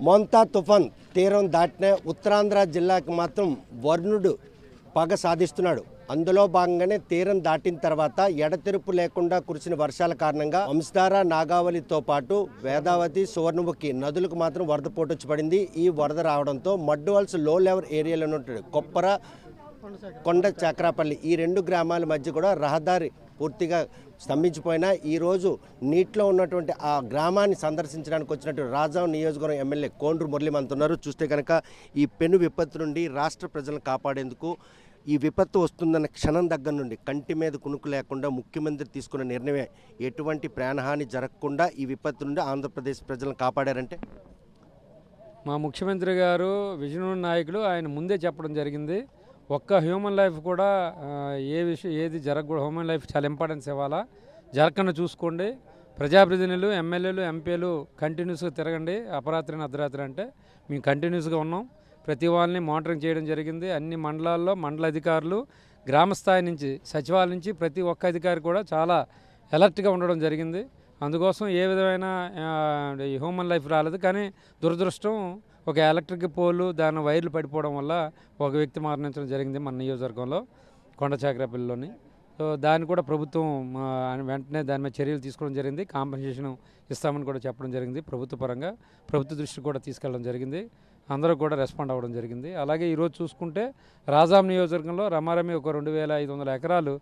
మోంతా తుఫాన్ తీరం దాటిన ఉత్తరాంధ్ర జిల్లాకి మాత్రం వరుణుడు పగ సాధిస్తున్నాడు. అందులో భాగంగానే తీరం దాటిన తర్వాత ఎడతెరుపు లేకుండా కురిసిన వర్షాల కారణంగా వంశధార, నాగావళితో పాటు వేదావతి, సువర్ణముఖి నదులకు మాత్రం వరద పోటొచ్చి పడింది. ఈ వరద రావడంతో మడ్డువల్స్ లో లెవెల్ ఏరియాలో ఉన్నటువంటి కొప్పర, కొండ చక్రాపల్లి ఈ రెండు గ్రామాల మధ్య కూడా రహదారి పూర్తిగా స్తంభించిపోయినా ఈరోజు నీటిలో ఉన్నటువంటి ఆ గ్రామాన్ని సందర్శించడానికి వచ్చినటువంటి రాజాం నియోజకవర్గం ఎమ్మెల్యే కోండ్రు మురళీమంత్ ఉన్నారు. చూస్తే కనుక ఈ పెను విపత్తు నుండి రాష్ట్ర ప్రజలను కాపాడేందుకు ఈ విపత్తు వస్తుందన్న క్షణం దగ్గర నుండి కంటి మీద కునుకు లేకుండా ముఖ్యమంత్రి తీసుకున్న నిర్ణయమే ఎటువంటి ప్రాణహాని జరగకుండా ఈ విపత్తు నుండి ఆంధ్రప్రదేశ్ ప్రజలను కాపాడారంటే మా ముఖ్యమంత్రి గారు విజయనగరం నాయకులు ఆయన ముందే చెప్పడం జరిగింది. ఒక్క హ్యూమన్ లైఫ్ కూడా ఏది జరగకూడదు, హ్యూమన్ లైఫ్ చాలా ఇంపార్టెన్స్ ఇవ్వాలా, జరగకుండా చూసుకోండి. ప్రజాప్రతినిధులు, ఎమ్మెల్యేలు, ఎంపీలు కంటిన్యూస్గా తిరగండి, అపరాత్రి అర్ధరాత్రి అంటే మేము కంటిన్యూస్గా ఉన్నాం. ప్రతి వాళ్ళని మానిటరింగ్ చేయడం జరిగింది. అన్ని మండలాల్లో మండల అధికారులు, గ్రామ స్థాయి నుంచి సచివాలయం నుంచి ప్రతి ఒక్క అధికారి కూడా చాలా అలర్ట్గా ఉండడం జరిగింది. అందుకోసం ఏ విధమైన హ్యూమన్ లైఫ్ రాలేదు. కానీ దురదృష్టం ఒక ఎలక్ట్రిక్ పోలు దాని వైర్లు పడిపోవడం వల్ల ఒక వ్యక్తి మరణించడం జరిగింది మన నియోజకవర్గంలో కొండచాకరపల్లిలోని. సో దాన్ని కూడా ప్రభుత్వం వెంటనే దాని మీద చర్యలు తీసుకోవడం జరిగింది. కాంపెన్సేషన్ ఇస్తామని కూడా చెప్పడం జరిగింది. ప్రభుత్వ పరంగా ప్రభుత్వ దృష్టికి కూడా తీసుకెళ్ళడం జరిగింది. అందరూ కూడా రెస్పాండ్ అవ్వడం జరిగింది. అలాగే ఈరోజు చూసుకుంటే రాజాం నియోజకవర్గంలో రమారమి ఒక 2500 ఎకరాలు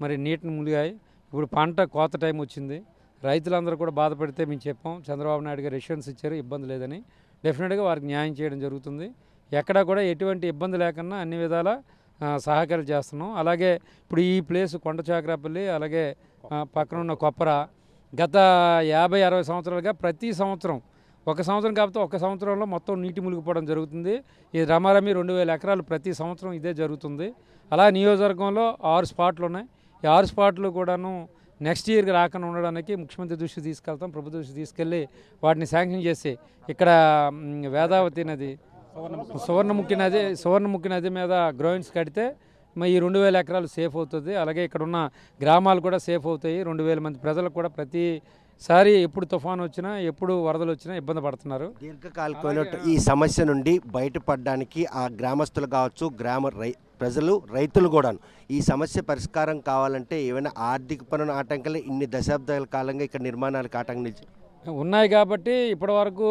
మరి నీటిని మునిగాయి. ఇప్పుడు పంట కోత టైం వచ్చింది. రైతులందరూ కూడా బాధపడితే మేము చెప్పాం, చంద్రబాబు నాయుడు గారు రెస్యూరెన్స్ ఇచ్చారు, ఇబ్బంది లేదని. డెఫినెట్గా వారికి న్యాయం చేయడం జరుగుతుంది. ఎక్కడా కూడా ఎటువంటి ఇబ్బంది లేకుండా అన్ని విధాల సహకారం చేస్తున్నాం. అలాగే ఇప్పుడు ఈ ప్లేస్ కొండచాకరాపల్లి, అలాగే పక్కన ఉన్న కొప్పర గత 50-60 సంవత్సరాలుగా ప్రతి సంవత్సరం, ఒక సంవత్సరం కాకపోతే ఒక సంవత్సరంలో మొత్తం నీటి మునిగిపోవడం జరుగుతుంది. ఈ రమారమి 2000 ఎకరాలు ప్రతి సంవత్సరం ఇదే జరుగుతుంది. అలా నియోజకవర్గంలో 6 స్పాట్లు ఉన్నాయి. ఈ 6 స్పాట్లు కూడాను నెక్స్ట్ ఇయర్కి రాకుండా ఉండడానికి ముఖ్యమంత్రి దృష్టికి తీసుకెళ్తాం. ప్రభుత్వ దృష్టికి తీసుకెళ్ళి వాటిని శాంక్షన్ చేసి ఇక్కడ వేదావతి నది, సువర్ణముఖి నది మీద గ్రౌండ్స్ కడితే ఈ 2000 ఎకరాలు సేఫ్ అవుతుంది. అలాగే ఇక్కడ ఉన్న గ్రామాలు కూడా సేఫ్ అవుతాయి. 2000 మంది ప్రజలకు కూడా ప్రతిసారి ఎప్పుడు తుఫాను వచ్చినా, ఎప్పుడు వరదలు వచ్చినా ఇబ్బంది పడుతున్నారు. దీర్ఘకాలికమైన ఈ సమస్య నుండి బయటపడడానికి ఆ గ్రామస్తులు కావచ్చు, గ్రామ ప్రజలు, రైతులు కూడా ఈ సమస్య పరిష్కారం కావాలంటే ఏమైనా ఆర్థిక పనుల ఆటంకాలు ఇన్ని దశాబ్దాల కాలంగా ఇక్కడ నిర్మాణాలకు ఆటంకం నిలిచి ఉన్నాయి కాబట్టి ఇప్పటి వరకు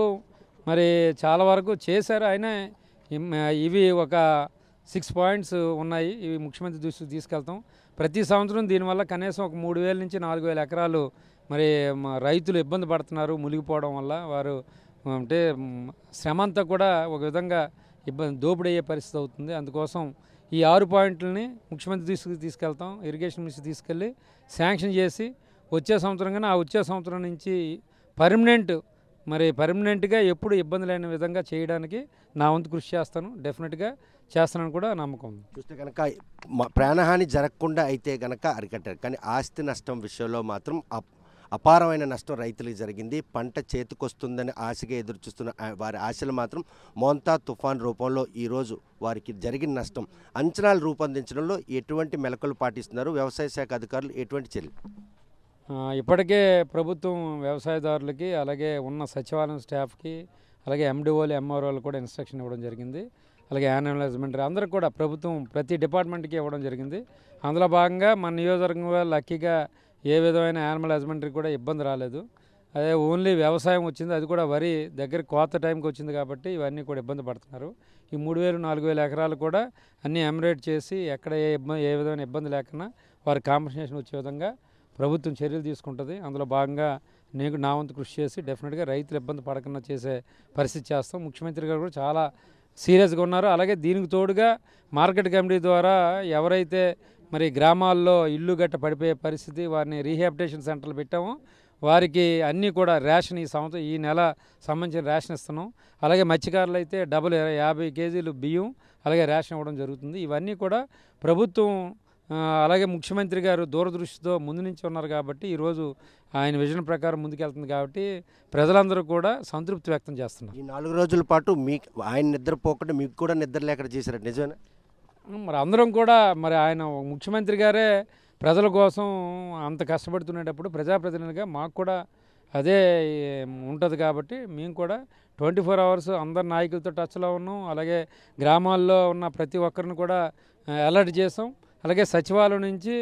మరి చాలా వరకు చేశారు. అయినా ఇవి ఒక 6 పాయింట్స్ ఉన్నాయి. ఇవి ముఖ్యమంత్రి దృష్టికి తీసుకెళ్తాం. ప్రతి సంవత్సరం దీనివల్ల కనీసం ఒక 3000 నుంచి 4000 ఎకరాలు మరి రైతులు ఇబ్బంది పడుతున్నారు. మునిగిపోవడం వల్ల వారు అంటే శ్రమ అంతా కూడా ఒక విధంగా దోపిడీ అయ్యే పరిస్థితి అవుతుంది. అందుకోసం ఈ 6 పాయింట్లని ముఖ్యమంత్రి దృష్టికి తీసుకెళ్తాం. ఇరిగేషన్ మినిస్టర్ తీసుకెళ్ళి శాంక్షన్ చేసి వచ్చే సంవత్సరం కానీ ఆ వచ్చే సంవత్సరం నుంచి పర్మనెంట్గా ఎప్పుడు ఇబ్బంది లేని విధంగా చేయడానికి నా వంతు కృషి చేస్తాను. డెఫినెట్గా చేస్తానని కూడా నమ్మకం ఉంది. చూస్తే కనుక ప్రాణహాని జరగకుండా అయితే కనుక అరికట్టారు. కానీ ఆస్తి నష్టం విషయంలో మాత్రం అపారమైన నష్టం రైతులకు జరిగింది. పంట చేతికొస్తుందని ఆశగా ఎదురుచూస్తున్న వారి ఆశలు మాత్రం మోంతా తుఫాన్ రూపంలో ఈరోజు వారికి జరిగిన నష్టం అంచనాలు రూపొందించడంలో ఎటువంటి మెలకువలు పాటిస్తున్నారు వ్యవసాయ శాఖ అధికారులు, ఎటువంటి చర్యలు? ఇప్పటికే ప్రభుత్వం వ్యవసాయదారులకి, అలాగే ఉన్న సచివాలయం స్టాఫ్కి, అలాగే ఎండిఓలు, ఎంఆర్ఓలు కూడా ఇన్స్ట్రక్షన్ ఇవ్వడం జరిగింది. అలాగే యానిమల్ హస్బెండరీ అందరికి కూడా ప్రభుత్వం ప్రతి డిపార్ట్మెంట్కి ఇవ్వడం జరిగింది. అందులో భాగంగా మన నియోజకవర్గంలో లక్కీగా ఏ విధమైన యానిమల్ హస్బెండరీ కూడా ఇబ్బంది రాలేదు. అదే ఓన్లీ వ్యవసాయం వచ్చింది, అది కూడా వరి దగ్గర కోత టైంకి వచ్చింది కాబట్టి ఇవన్నీ కూడా ఇబ్బంది పడుతున్నారు. ఈ 3000-4000 ఎకరాలు కూడా అన్నీ ఎమరేట్ చేసి ఎక్కడ ఏ విధమైన ఇబ్బంది లేకుండా వారి కాంపెన్సేషన్ వచ్చే విధంగా ప్రభుత్వం చర్యలు తీసుకుంటుంది. అందులో భాగంగా నేను నా వంతు కృషి చేసి డెఫినెట్గా రైతులు ఇబ్బంది పడకుండా చేసే పరిస్థితి చేస్తాం. ముఖ్యమంత్రి గారు కూడా చాలా సీరియస్గా ఉన్నారు. అలాగే దీనికి తోడుగా మార్కెట్ కమిటీ ద్వారా ఎవరైతే మరి గ్రామాల్లో ఇల్లు గట్ట పడిపోయే పరిస్థితి, వారిని రీహాబిటేషన్ సెంటర్లు పెట్టామో వారికి అన్నీ కూడా రేషన్ ఈ నెల సంబంధించిన రేషన్ ఇస్తున్నాం. అలాగే మత్స్యకారులు అయితే డబుల్ 50 కేజీలు బియ్యం అలాగే రేషన్ ఇవ్వడం జరుగుతుంది. ఇవన్నీ కూడా ప్రభుత్వం అలాగే ముఖ్యమంత్రి గారు దూరదృష్టితో ముందు నుంచి ఉన్నారు కాబట్టి ఈరోజు ఆయన విజన్ ప్రకారం ముందుకెళ్తుంది కాబట్టి ప్రజలందరూ కూడా సంతృప్తి వ్యక్తం చేస్తున్నారు. ఈ 4 రోజుల పాటు మీకు ఆయన నిద్రపోకుండా మీకు కూడా నిద్ర లేకుండా చేశారు, నిజమేనా? మరి అందరం కూడా మరి ఆయన ముఖ్యమంత్రి గారే ప్రజల కోసం అంత కష్టపడుతున్నప్పుడు ప్రజాప్రతినిధిగా మాకు కూడా అదే ఉంటుంది కాబట్టి మేము కూడా 24 అవర్స్ అందరు నాయకులతో టచ్లో ఉన్నాం. అలాగే గ్రామాల్లో ఉన్న ప్రతి ఒక్కరిని కూడా అలర్ట్ చేసాం. అలాగే సచివాలయం నుంచి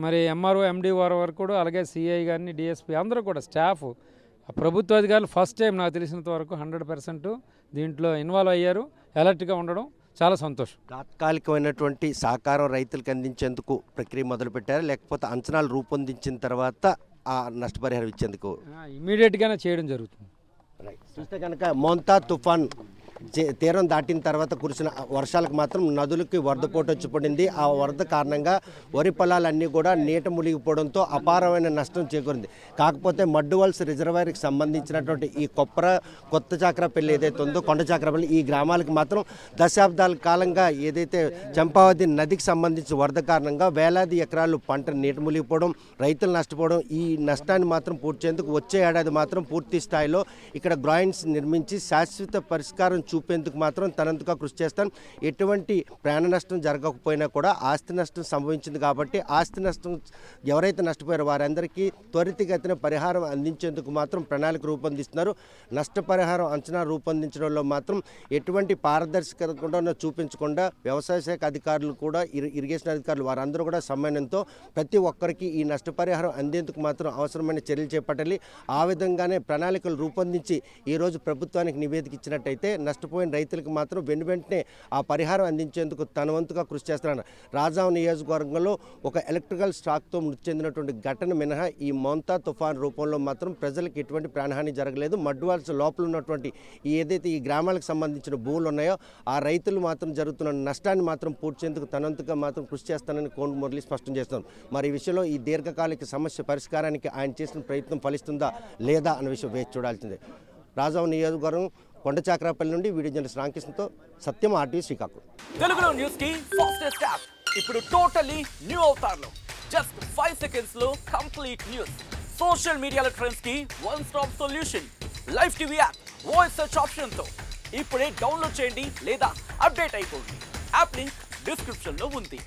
మరి ఎంఆర్ఓ ఎండిఓ వరకు కూడా, అలాగే సిఐ కానీ డిఎస్పీ అందరూ కూడా స్టాఫ్ ప్రభుత్వ అధికారులు ఫస్ట్ టైం నాకు తెలిసినంత వరకు 100% దీంట్లో ఇన్వాల్వ్ అయ్యారు. అలర్ట్గా ఉండడం చాలా సంతోషం. తాత్కాలికమైనటువంటి సహకారం రైతులకు అందించేందుకు ప్రక్రియ మొదలుపెట్టారు, లేకపోతే అంచనాలు రూపొందించిన తర్వాత ఆ నష్టపరిహారం ఇచ్చేందుకు ఇమీడియట్గానే చేయడం జరుగుతుంది. చూస్తే కనుక మోంతా తుఫాన్ తీరం దాటిన తర్వాత కురిసిన వర్షాలకు మాత్రం నదులకి వరద పోటు వచ్చి పడింది. ఆ వరద కారణంగా వరి పొలాలన్నీ కూడా నీట మునిగిపోవడంతో అపారమైన నష్టం చేకూరింది. కాకపోతే మడ్డువల్స్ రిజర్వాయర్కి సంబంధించినటువంటి ఈ కొత్త చాకరపల్లి ఏదైతే ఉందో, కొండ చాకరపల్లి, ఈ గ్రామాలకు మాత్రం దశాబ్దాల కాలంగా ఏదైతే చంపావతి నదికి సంబంధించి వరద కారణంగా వేలాది ఎకరాలు పంట నీట మునిగిపోవడం, రైతులు నష్టపోవడం, ఈ నష్టాన్ని మాత్రం పూడ్చేందుకు వచ్చే ఏడాది మాత్రం పూర్తి స్థాయిలో ఇక్కడ గ్రాయింట్స్ నిర్మించి శాశ్వత పరిష్కారం చూపేందుకు మాత్రం తనంతగా కృషి చేస్తాను. ఎటువంటి ప్రాణ నష్టం జరగకపోయినా కూడా ఆస్తి నష్టం సంభవించింది కాబట్టి ఆస్తి నష్టం ఎవరైతే నష్టపోయారో వారందరికీ త్వరితగతిన పరిహారం అందించేందుకు మాత్రం ప్రణాళిక రూపొందిస్తున్నారు. నష్టపరిహారం అంచనా రూపొందించడంలో మాత్రం ఎటువంటి పారదర్శకత కూడా చూపించకుండా వ్యవసాయ శాఖ అధికారులు కూడా, ఇరిగేషన్ అధికారులు వారందరూ కూడా సమన్వయంతో ప్రతి ఒక్కరికి ఈ నష్టపరిహారం అందేందుకు మాత్రం అవసరమైన చర్యలు చేపట్టాలి. ఆ విధంగానే ప్రణాళికలు రూపొందించి ఈరోజు ప్రభుత్వానికి నివేదిక ఇచ్చినట్టయితే నష్టపోయిన రైతులకు మాత్రం వెంటనే ఆ పరిహారం అందించేందుకు తన వంతుగా కృషి చేస్తున్నారు. రాజాం నియోజకవర్గంలో ఒక ఎలక్ట్రికల్ షాక్తో మృతి చెందినటువంటి ఘటన మినహా ఈ మోంతా తుఫాన్ రూపంలో మాత్రం ప్రజలకు ఎటువంటి ప్రాణహాని జరగలేదు. మడ్డువాల్స్ లోపల ఉన్నటువంటి ఏదైతే ఈ గ్రామాలకు సంబంధించిన భూములు ఉన్నాయో ఆ రైతులు మాత్రం జరుగుతున్న నష్టాన్ని మాత్రం పూడ్చేందుకు తనంతగా మాత్రం కృషి చేస్తానని కోన్ మురళి స్పష్టం చేస్తున్నారు. మరి ఈ విషయంలో ఈ దీర్ఘకాలిక సమస్య పరిష్కారానికి ఆయన చేసిన ప్రయత్నం ఫలిస్తుందా లేదా అన్న విషయం వేచి చూడాల్సిందే. రాజాం నియోజకవర్గం కొండ చాకరపల్లి నుండి వీడియో జర్నలిస్ట్ రామకృష్ణతో సత్యం, ఆర్టీవీ, శ్రీకాకుళం. తెలుగులో న్యూస్ కి ఫాస్టెస్ట్ యాప్ ఇప్పుడు టోటలీ న్యూ అవతార్లో జస్ట్ 5 seconds లో కంప్లీట్ న్యూస్. సోషల్ మీడియాలో ట్రెండ్స్ కి one stop solution. Live TV app voice search option తో ఇప్పుడే డౌన్లోడ్ చేయండి లేదా అప్డేట్ అయిపోండి. యాప్ లింక్ డిస్క్రిప్షన్ లో ఉంది.